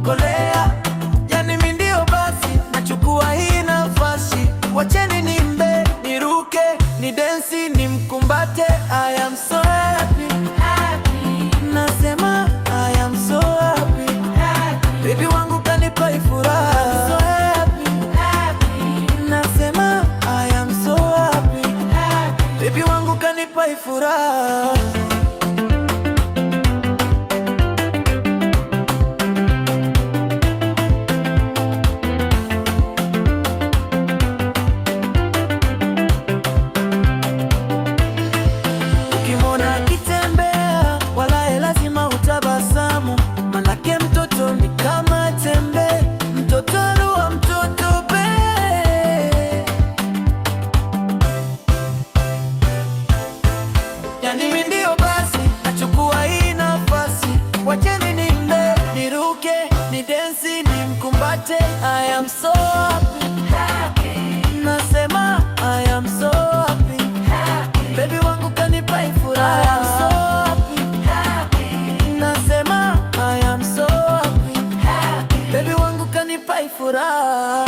kolea. Yani mimi ndio basi, nachukua hii nafasi. Wacheni nimbe, niruke, ni densi, nimkumbate. I am so happy, nasema I am so happy. Baby wangu kanipa furaha. So happy, nasema I am so happy. Baby wangu kanipa furaha. Ukimwona akitembea, walahi lazima utabasamu. Manake mtoto ni kama tembe, mtoto wa mtoto be. Yani mimi ndio basi, nachukua hii nafasi. Wacheni nimbe, niruke, ni densi, nimkumbate. I am so happy, nasema I am so happy. Baby wangu kanipa furaha. I am so happy, nasema I am so happy. Baby wangu kanipa furaha.